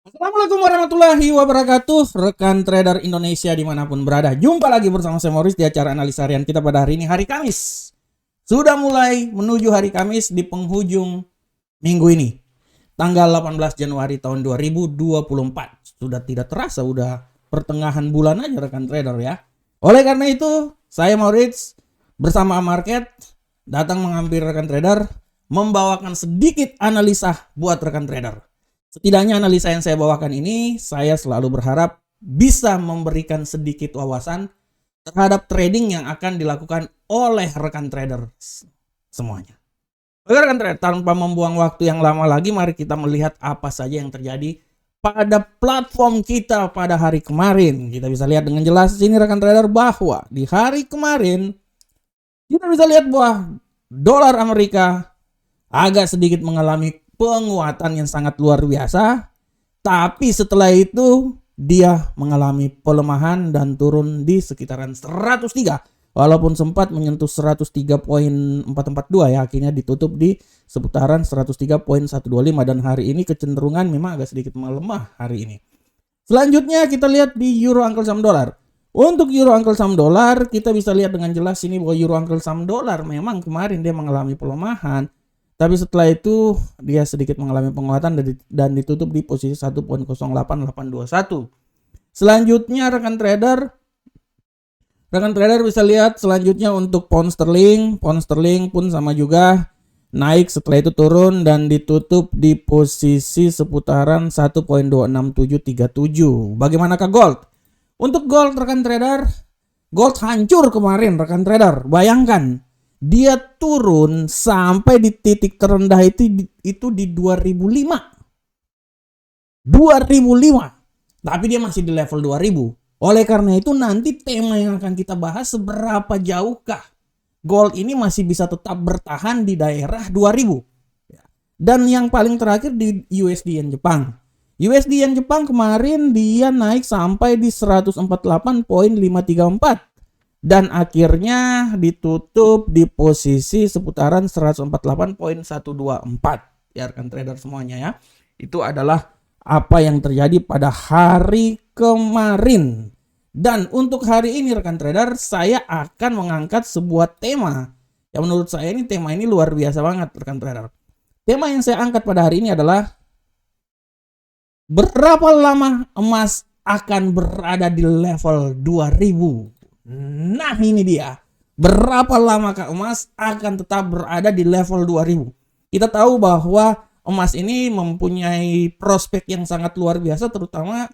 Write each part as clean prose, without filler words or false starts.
Assalamualaikum warahmatullahi wabarakatuh, rekan trader Indonesia dimanapun berada. Jumpa lagi bersama saya Morris di acara analisa harian kita pada hari ini, hari Kamis. Sudah mulai menuju hari Kamis di penghujung minggu ini, tanggal 18 Januari tahun 2024. Sudah tidak terasa, udah pertengahan bulan aja rekan trader ya. Oleh karena itu, saya Morris bersama Market datang menghampiri rekan trader, membawakan sedikit analisa buat rekan trader. Setidaknya analisa yang saya bawakan ini, saya selalu berharap bisa memberikan sedikit wawasan terhadap trading yang akan dilakukan oleh rekan trader semuanya. Oke rekan trader, tanpa membuang waktu yang lama lagi, mari kita melihat apa saja yang terjadi pada platform kita pada hari kemarin. Kita bisa lihat dengan jelas di sini rekan trader bahwa di hari kemarin kita bisa lihat bahwa dolar Amerika agak sedikit mengalami penguatan yang sangat luar biasa, tapi setelah itu dia mengalami pelemahan dan turun di sekitaran 103, walaupun sempat menyentuh 103.442 ya, akhirnya ditutup di seputaran 103.125 dan hari ini kecenderungan memang agak sedikit melemah hari ini. Selanjutnya kita lihat di euro angkel saham dolar. Untuk euro angkel saham dolar kita bisa lihat dengan jelas ini bahwa euro angkel saham dolar memang kemarin dia mengalami pelemahan. Tapi setelah itu dia sedikit mengalami penguatan dan ditutup di posisi 1.08821. Selanjutnya rekan trader bisa lihat selanjutnya untuk pound sterling. Pound sterling pun sama juga naik, setelah itu turun dan ditutup di posisi seputaran 1.26737. Bagaimanakah gold? Untuk gold rekan trader, gold hancur kemarin rekan trader. Bayangkan, dia turun sampai di titik terendah itu di 2005. Tapi dia masih di level 2000. Oleh karena itu nanti tema yang akan kita bahas, seberapa jauhkah gold ini masih bisa tetap bertahan di daerah 2000. Dan yang paling terakhir di USD yen Jepang. USD yen Jepang kemarin dia naik sampai di 148.534. Dan akhirnya ditutup di posisi seputaran 148.124. Ya rekan trader semuanya ya. Itu adalah apa yang terjadi pada hari kemarin. Dan untuk hari ini rekan trader, saya akan mengangkat sebuah tema yang menurut saya ini tema ini luar biasa banget rekan trader. Tema yang saya angkat pada hari ini adalah berapa lama emas akan berada di level 2000. Nah ini dia, berapa lamakah emas akan tetap berada di level 2000. Kita tahu bahwa emas ini mempunyai prospek yang sangat luar biasa, terutama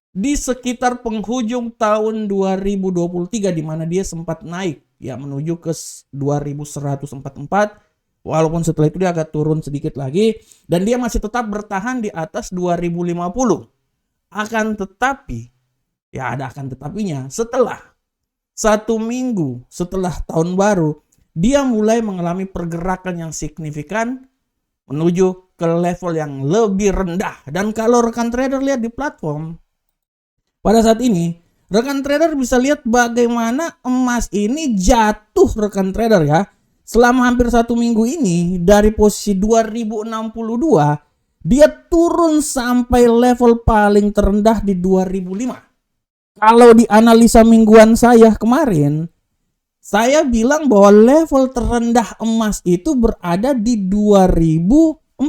di sekitar penghujung tahun 2023 di mana dia sempat naik ya menuju ke 2144, walaupun setelah itu dia agak turun sedikit lagi dan dia masih tetap bertahan di atas 2050. Akan tetapi ya ada akan tetapinya, setelah 1 minggu setelah tahun baru, dia mulai mengalami pergerakan yang signifikan menuju ke level yang lebih rendah. Dan kalau rekan trader lihat di platform, pada saat ini, rekan trader bisa lihat bagaimana emas ini jatuh rekan trader ya. Selama hampir 1 minggu ini, dari posisi 2062, dia turun sampai level paling terendah di 2005. Kalau di analisa mingguan saya kemarin, saya bilang bahwa level terendah emas itu berada di 2004.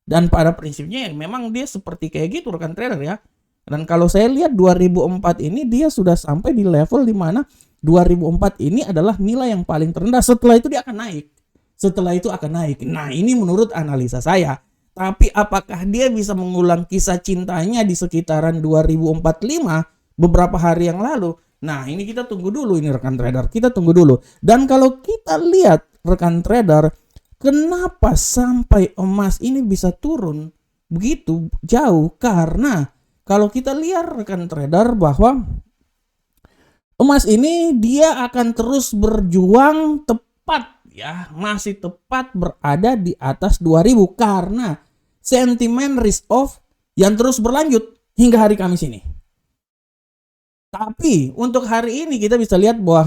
Dan pada prinsipnya memang dia seperti kayak gitu rekan trader ya. Dan kalau saya lihat 2004 ini dia sudah sampai di level di mana 2004 ini adalah nilai yang paling terendah. Setelah itu dia akan naik. Nah ini menurut analisa saya. Tapi apakah dia bisa mengulang kisah cintanya di sekitaran 2045? Beberapa hari yang lalu. Nah ini kita tunggu dulu ini rekan trader, kita tunggu dulu. Dan kalau kita lihat rekan trader, kenapa sampai emas ini bisa turun begitu jauh? Karena kalau kita lihat rekan trader bahwa emas ini dia akan terus berjuang tepat ya, masih tepat berada di atas 2000 karena sentimen risk off yang terus berlanjut hingga hari Kamis ini. Tapi untuk hari ini kita bisa lihat bahwa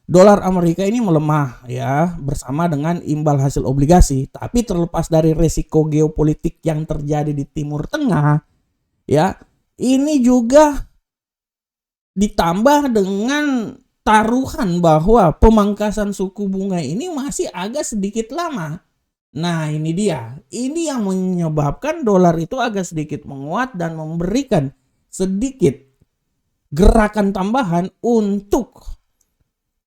dolar Amerika ini melemah ya bersama dengan imbal hasil obligasi. Tapi terlepas dari resiko geopolitik yang terjadi di Timur Tengah, Ya, ini juga ditambah dengan taruhan bahwa pemangkasan suku bunga ini masih agak sedikit lama. Nah, ini dia. Ini yang menyebabkan dolar itu agak sedikit menguat dan memberikan sedikit gerakan tambahan untuk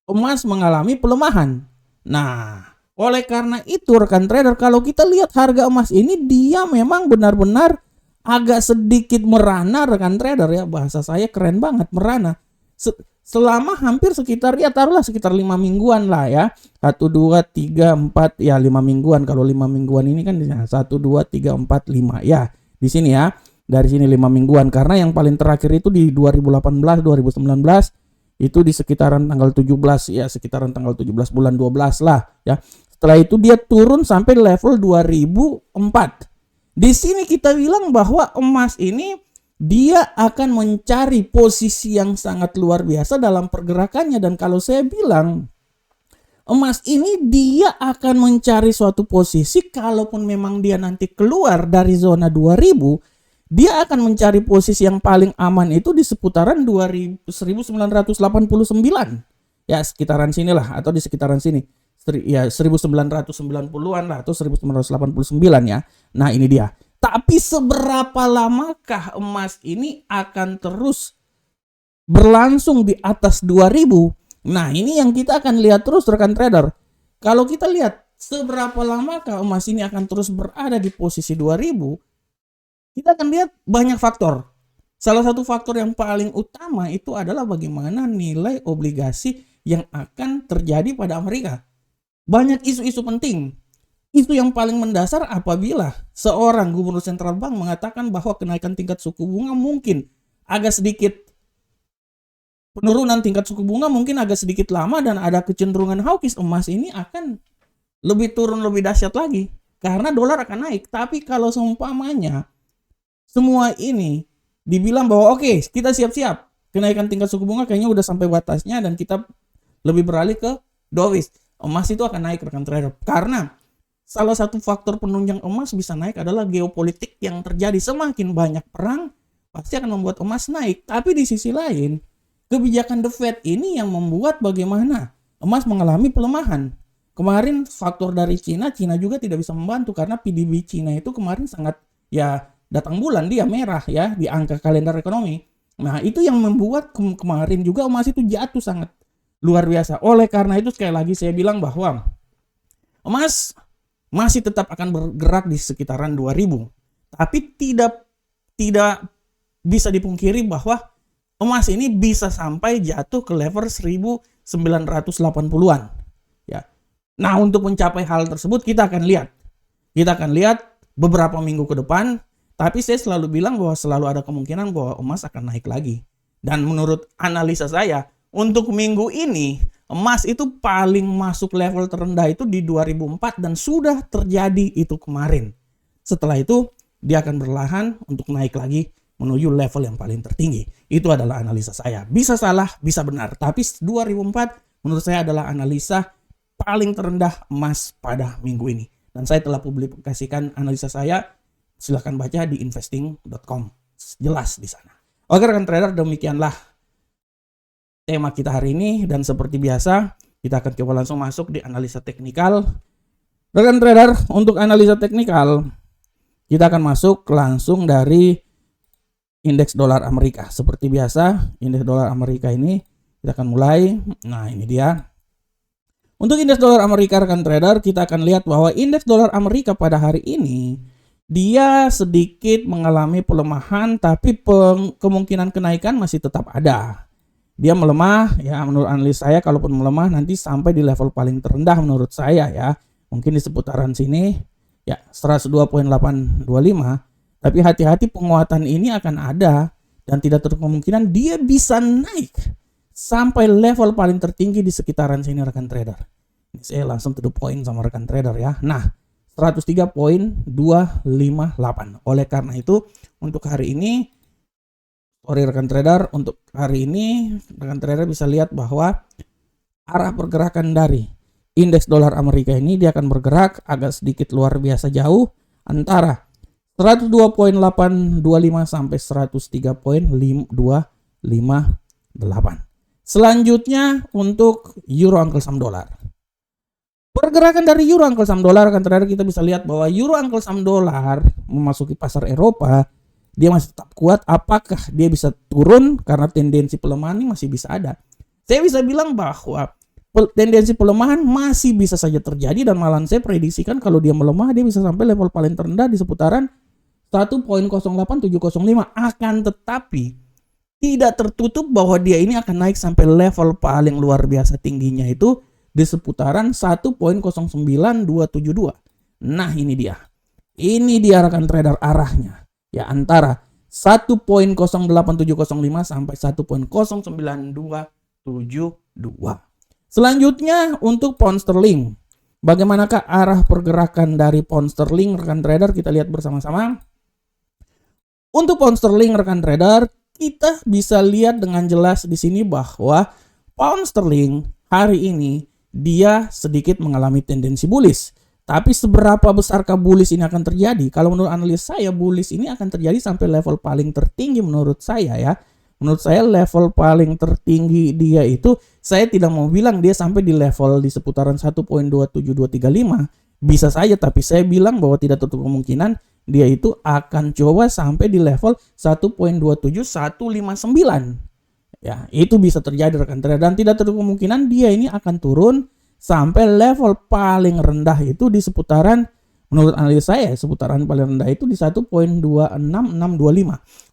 emas mengalami pelemahan. Nah, oleh karena itu rekan trader, kalau kita lihat harga emas ini, dia memang benar-benar agak sedikit merana rekan trader ya. Bahasa saya keren banget, merana. Selama hampir sekitar ya taruhlah sekitar 5 mingguan lah ya. 1 2 3 4 ya 5 mingguan. Kalau 5 mingguan ini kan 1 2 3 4 5 ya. Di sini ya. Dari sini 5 mingguan karena yang paling terakhir itu di 2018 2019 itu di sekitaran tanggal 17 ya, sekitaran tanggal 17 bulan 12 lah ya. Setelah itu dia turun sampai level 2004. Di sini kita bilang bahwa emas ini dia akan mencari posisi yang sangat luar biasa dalam pergerakannya. Dan kalau saya bilang emas ini dia akan mencari suatu posisi, kalaupun memang dia nanti keluar dari zona 2000, dia akan mencari posisi yang paling aman itu di seputaran 1989 ya, sekitaran sinilah atau di sekitaran sini ya, 1990-an lah atau 1989 ya. Nah ini dia. Tapi seberapa lamakah emas ini akan terus berlangsung di atas 2000? Nah, ini yang kita akan lihat terus rekan trader. Kalau kita lihat seberapa lamakah emas ini akan terus berada di posisi 2000, kita akan lihat banyak faktor. Salah satu faktor yang paling utama itu adalah bagaimana nilai obligasi yang akan terjadi pada Amerika. Banyak isu-isu penting. Itu yang paling mendasar apabila seorang gubernur sentral bank mengatakan bahwa kenaikan tingkat suku bunga mungkin agak sedikit, penurunan tingkat suku bunga mungkin agak sedikit lama dan ada kecenderungan hawkish, emas ini akan lebih turun lebih dahsyat lagi karena dolar akan naik. Tapi kalau seumpamanya semua ini dibilang bahwa oke, kita siap-siap, kenaikan tingkat suku bunga kayaknya udah sampai batasnya dan kita lebih beralih ke dovish, emas itu akan naik rekan trader. Karena salah satu faktor penunjang emas bisa naik adalah geopolitik yang terjadi. Semakin banyak perang pasti akan membuat emas naik. Tapi di sisi lain, kebijakan The Fed ini yang membuat bagaimana emas mengalami pelemahan. Kemarin faktor dari Cina juga tidak bisa membantu karena PDB Cina itu kemarin sangat ya, datang bulan dia merah ya di angka kalender ekonomi. Nah itu yang membuat kemarin juga emas itu jatuh sangat luar biasa. Oleh karena itu sekali lagi saya bilang bahwa emas masih tetap akan bergerak di sekitaran 2000. Tapi tidak bisa dipungkiri bahwa emas ini bisa sampai jatuh ke level 1980-an. Ya. Nah, untuk mencapai hal tersebut kita akan lihat. Kita akan lihat beberapa minggu ke depan, tapi saya selalu bilang bahwa selalu ada kemungkinan bahwa emas akan naik lagi. Dan menurut analisa saya, untuk minggu ini emas itu paling masuk level terendah itu di 2004 dan sudah terjadi itu kemarin. Setelah itu dia akan berlahan untuk naik lagi menuju level yang paling tertinggi. Itu adalah analisa saya. Bisa salah, bisa benar. Tapi 2004 menurut saya adalah analisa paling terendah emas pada minggu ini. Dan saya telah publikasikan analisa saya. Silahkan baca di investing.com. Jelas di sana. Oke rekan trader, demikianlah tema kita hari ini, dan seperti biasa kita akan coba langsung masuk di analisa teknikal. Rekan trader, untuk analisa teknikal kita akan masuk langsung dari indeks dolar Amerika. Seperti biasa, indeks dolar Amerika ini kita akan mulai. Nah, ini dia. Untuk indeks dolar Amerika rekan trader, kita akan lihat bahwa indeks dolar Amerika pada hari ini dia sedikit mengalami pelemahan, tapi kemungkinan kenaikan masih tetap ada. Dia melemah ya, menurut analis saya kalaupun melemah nanti sampai di level paling terendah menurut saya ya, mungkin di seputaran sini ya 102.825. Tapi hati-hati, penguatan ini akan ada dan tidak tertutup kemungkinan dia bisa naik sampai level paling tertinggi di sekitaran sini rekan trader. Ini saya langsung to the point sama rekan trader ya. Nah, 103.258. Oleh karena itu untuk hari ini, rekan trader, untuk hari ini rekan trader bisa lihat bahwa arah pergerakan dari indeks dolar Amerika ini dia akan bergerak agak sedikit luar biasa jauh antara 102.825 sampai 103.258. Selanjutnya untuk euro Uncle Sam dolar. Pergerakan dari euro Uncle Sam dolar akan terakhir kita bisa lihat bahwa euro Uncle Sam dolar memasuki pasar Eropa, dia masih tetap kuat. Apakah dia bisa turun karena tendensi pelemahan ini masih bisa ada? Saya bisa bilang bahwa tendensi pelemahan masih bisa saja terjadi, dan malah saya prediksikan kalau dia melemah dia bisa sampai level paling terendah di seputaran 1.08705. Akan tetapi tidak tertutup bahwa dia ini akan naik sampai level paling luar biasa tingginya itu di seputaran 1.09272. Nah, ini dia. Ini dia rekan trader arahnya. Ya, antara 1.08705 sampai 1.09272. Selanjutnya untuk pound sterling. Bagaimanakah arah pergerakan dari pound sterling rekan trader? Kita lihat bersama-sama. Untuk pound sterling rekan trader, kita bisa lihat dengan jelas di sini bahwa pound sterling hari ini dia sedikit mengalami tendensi bullish. Tapi seberapa besarkah bullish ini akan terjadi? Kalau menurut analis saya, bullish ini akan terjadi sampai level paling tertinggi menurut saya ya. Menurut saya level paling tertinggi dia itu, saya tidak mau bilang dia sampai di level di seputaran 1.27235. Bisa saja, tapi saya bilang bahwa tidak tertutup kemungkinan dia itu akan coba sampai di level 1.27159. Ya, itu bisa terjadi rekan trader, dan tidak tertutup kemungkinan dia ini akan turun sampai level paling rendah itu di seputaran, menurut analis saya, seputaran paling rendah itu di 1.26625.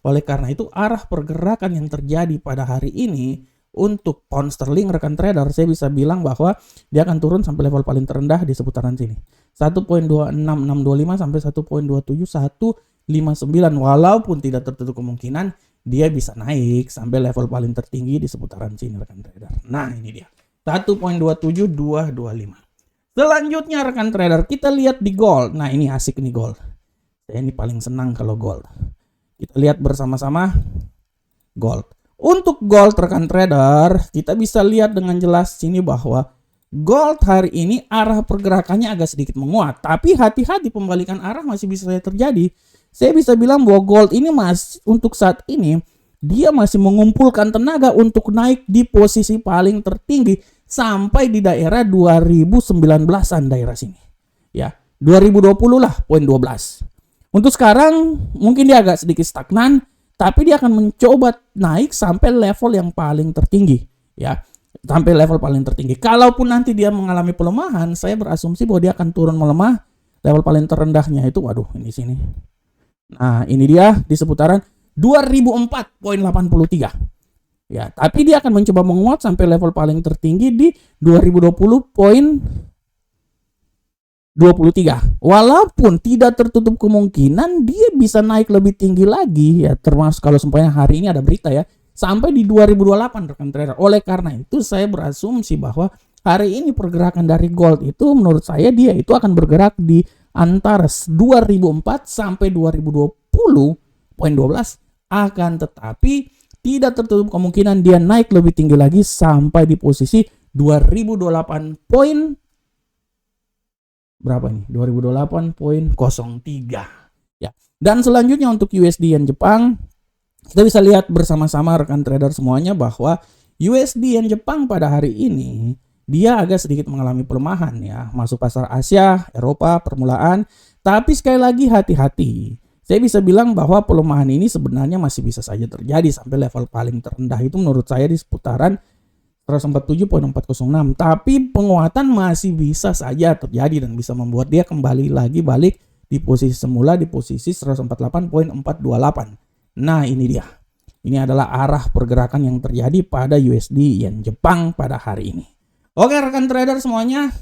Oleh karena itu arah pergerakan yang terjadi pada hari ini untuk pound sterling rekan trader, saya bisa bilang bahwa dia akan turun sampai level paling terendah di seputaran sini. 1.26625 sampai 1.27159. Walaupun tidak tertutup kemungkinan dia bisa naik sampai level paling tertinggi di seputaran sini rekan trader. Nah, ini dia. 1.27225. Selanjutnya rekan trader, kita lihat di gold. Nah, ini asik nih gold. Saya ini paling senang kalau gold. Kita lihat bersama-sama gold. Untuk gold rekan trader, kita bisa lihat dengan jelas sini bahwa gold hari ini arah pergerakannya agak sedikit menguat. Tapi hati-hati, pembalikan arah masih bisa terjadi. Saya bisa bilang bahwa gold ini untuk saat ini dia masih mengumpulkan tenaga untuk naik di posisi paling tertinggi sampai di daerah 2019-an daerah sini. Ya, 2020 lah poin 12. Untuk sekarang mungkin dia agak sedikit stagnan, tapi dia akan mencoba naik sampai level yang paling tertinggi, ya. Sampai level paling tertinggi. Kalaupun nanti dia mengalami pelemahan, saya berasumsi bahwa dia akan turun melemah. Level paling terendahnya itu, waduh, ini sini. Nah, ini dia di seputaran 2004.83. Ya, tapi dia akan mencoba menguat sampai level paling tertinggi di 2020.23. Walaupun tidak tertutup kemungkinan dia bisa naik lebih tinggi lagi ya, termasuk kalau sempatnya hari ini ada berita ya, sampai di 2028 rekan trader. Oleh karena itu saya berasumsi bahwa hari ini pergerakan dari gold itu menurut saya dia itu akan bergerak di antara 2004 sampai 2020.12. Akan tetapi tidak tertutup kemungkinan dia naik lebih tinggi lagi sampai di posisi 2028 poin berapa nih? 2008.03 ya. Dan selanjutnya untuk USD yen Jepang, kita bisa lihat bersama-sama rekan trader semuanya bahwa USD yen Jepang pada hari ini dia agak sedikit mengalami pelemahan ya, masuk pasar Asia, Eropa, permulaan. Tapi sekali lagi hati-hati. Saya bisa bilang bahwa pelemahan ini sebenarnya masih bisa saja terjadi sampai level paling terendah itu menurut saya di seputaran 147.406. Tapi penguatan masih bisa saja terjadi dan bisa membuat dia kembali lagi balik di posisi semula di posisi 148.428. Nah, ini dia. Ini adalah arah pergerakan yang terjadi pada USD yen Jepang pada hari ini. Oke rekan trader semuanya.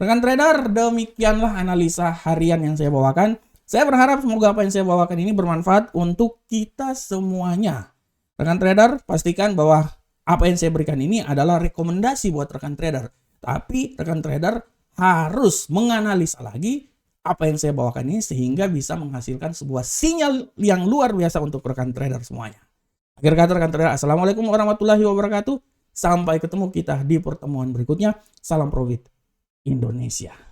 Rekan trader, demikianlah analisa harian yang saya bawakan. Saya berharap semoga apa yang saya bawakan ini bermanfaat untuk kita semuanya. Rekan trader, pastikan bahwa apa yang saya berikan ini adalah rekomendasi buat rekan trader. Tapi rekan trader harus menganalisa lagi apa yang saya bawakan ini sehingga bisa menghasilkan sebuah sinyal yang luar biasa untuk rekan trader semuanya. Akhir kata rekan trader, assalamualaikum warahmatullahi wabarakatuh. Sampai ketemu kita di pertemuan berikutnya. Salam profit Indonesia.